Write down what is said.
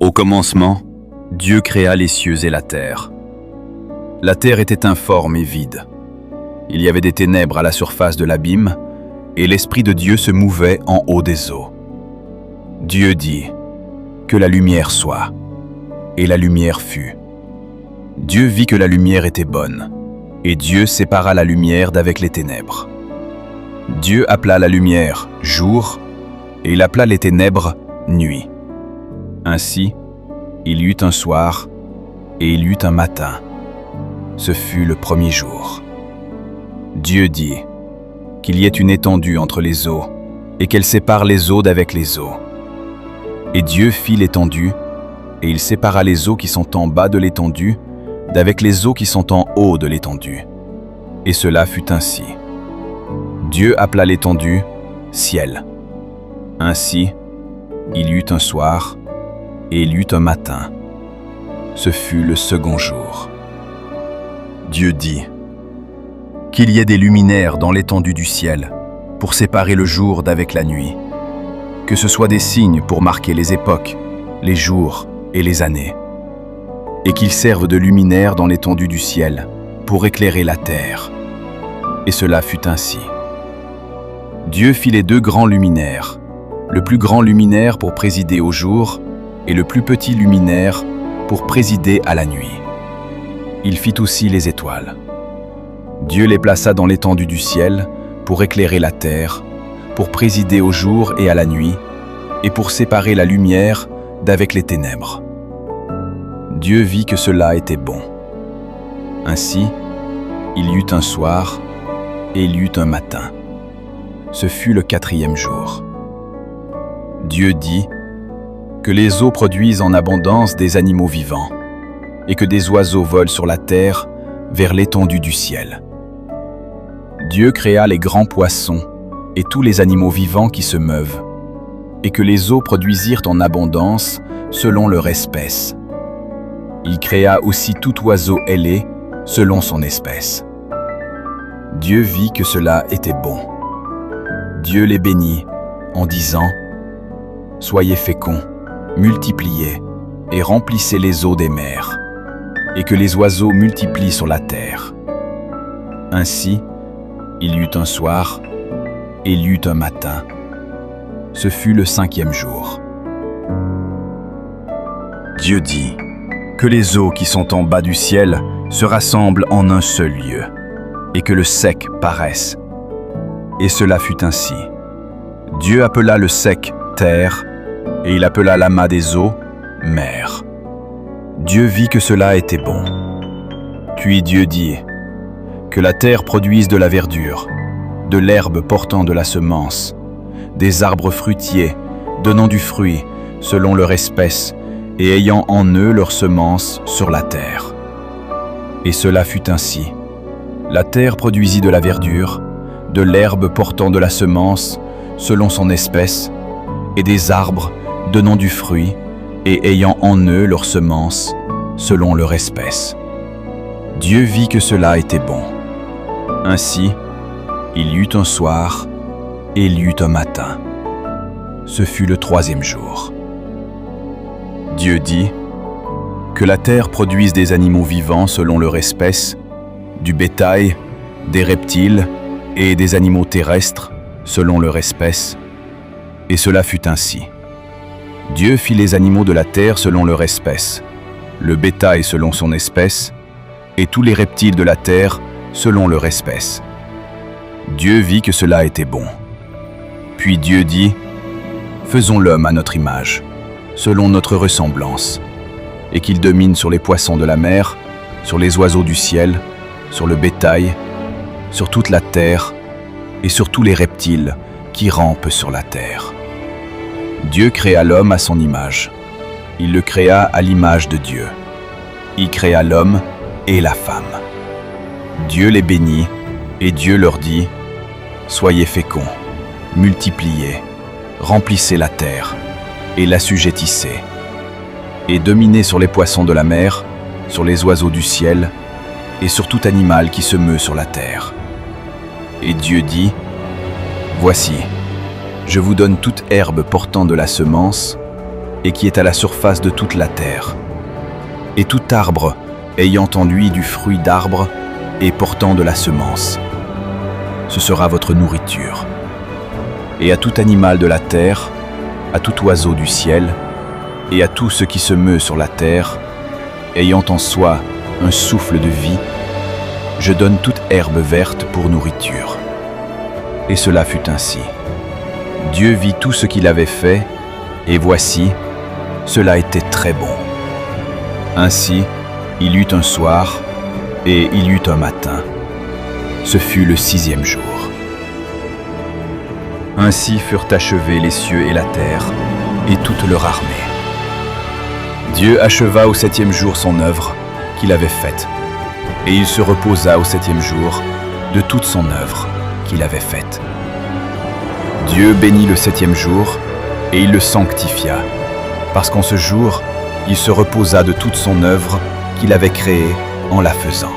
Au commencement, Dieu créa les cieux et la terre. La terre était informe et vide. Il y avait des ténèbres à la surface de l'abîme, et l'Esprit de Dieu se mouvait en haut des eaux. Dieu dit « Que la lumière soit », et la lumière fut. Dieu vit que la lumière était bonne, et Dieu sépara la lumière d'avec les ténèbres. Dieu appela la lumière « jour », et il appela les ténèbres « nuit ». Ainsi, il y eut un soir, et il y eut un matin. Ce fut le premier jour. Dieu dit qu'il y ait une étendue entre les eaux, et qu'elle sépare les eaux d'avec les eaux. Et Dieu fit l'étendue, et il sépara les eaux qui sont en bas de l'étendue d'avec les eaux qui sont en haut de l'étendue. Et cela fut ainsi. Dieu appela l'étendue « ciel ». Ainsi, il y eut un soir, et il y eut un matin. Ce fut le second jour. Dieu dit qu'il y ait des luminaires dans l'étendue du ciel pour séparer le jour d'avec la nuit, que ce soit des signes pour marquer les époques, les jours et les années, et qu'ils servent de luminaires dans l'étendue du ciel pour éclairer la terre. Et cela fut ainsi. Dieu fit les deux grands luminaires, le plus grand luminaire pour présider au jour et le plus petit luminaire pour présider à la nuit. Il fit aussi les étoiles. Dieu les plaça dans l'étendue du ciel pour éclairer la terre, pour présider au jour et à la nuit, et pour séparer la lumière d'avec les ténèbres. Dieu vit que cela était bon. Ainsi, il y eut un soir et il y eut un matin. Ce fut le quatrième jour. Dieu dit que les eaux produisent en abondance des animaux vivants, et que des oiseaux volent sur la terre vers l'étendue du ciel. Dieu créa les grands poissons et tous les animaux vivants qui se meuvent, et que les eaux produisirent en abondance selon leur espèce. Il créa aussi tout oiseau ailé selon son espèce. Dieu vit que cela était bon. Dieu les bénit en disant « Soyez féconds, multipliez et remplissez les eaux des mers, et que les oiseaux multiplient sur la terre. » Ainsi, il y eut un soir et il y eut un matin. Ce fut le cinquième jour. Dieu dit que les eaux qui sont en bas du ciel se rassemblent en un seul lieu, et que le sec paraisse. Et cela fut ainsi. Dieu appela le sec terre, et il appela l'amas des eaux mer. Dieu vit que cela était bon. Puis Dieu dit que la terre produise de la verdure, de l'herbe portant de la semence, des arbres fruitiers donnant du fruit selon leur espèce et ayant en eux leur semence sur la terre. Et cela fut ainsi. La terre produisit de la verdure, de l'herbe portant de la semence selon son espèce, et des arbres donnant du fruit et ayant en eux leur semence selon leur espèce. Dieu vit que cela était bon. Ainsi, il y eut un soir et il y eut un matin. Ce fut le troisième jour. Dieu dit que la terre produise des animaux vivants selon leur espèce, du bétail, des reptiles et des animaux terrestres selon leur espèce. Et cela fut ainsi. Dieu fit les animaux de la terre selon leur espèce, le bétail selon son espèce, et tous les reptiles de la terre selon leur espèce. Dieu vit que cela était bon. Puis Dieu dit « Faisons l'homme à notre image, selon notre ressemblance, et qu'il domine sur les poissons de la mer, sur les oiseaux du ciel, sur le bétail, sur toute la terre, et sur tous les reptiles qui rampent sur la terre. » Dieu créa l'homme à son image. Il le créa à l'image de Dieu. Il créa l'homme et la femme. Dieu les bénit, et Dieu leur dit « Soyez féconds, multipliez, remplissez la terre, et l'assujettissez, et dominez sur les poissons de la mer, sur les oiseaux du ciel, et sur tout animal qui se meut sur la terre. » Et Dieu dit « Voici, je vous donne toute herbe portant de la semence, et qui est à la surface de toute la terre. Et tout arbre ayant en lui du fruit d'arbre et portant de la semence. Ce sera votre nourriture. Et à tout animal de la terre, à tout oiseau du ciel, et à tout ce qui se meut sur la terre, ayant en soi un souffle de vie, je donne toute herbe verte pour nourriture. Et cela fut ainsi. Dieu vit tout ce qu'il avait fait, et voici, cela était très bon. Ainsi, il y eut un soir, et il y eut un matin. Ce fut le 6e jour. Ainsi furent achevés les cieux et la terre, et toute leur armée. Dieu acheva au 7e jour son œuvre qu'il avait faite, et il se reposa au 7e jour de toute son œuvre qu'il avait faite. Dieu bénit le 7e jour, et il le sanctifia, parce qu'en ce jour, il se reposa de toute son œuvre qu'il avait créée en la faisant.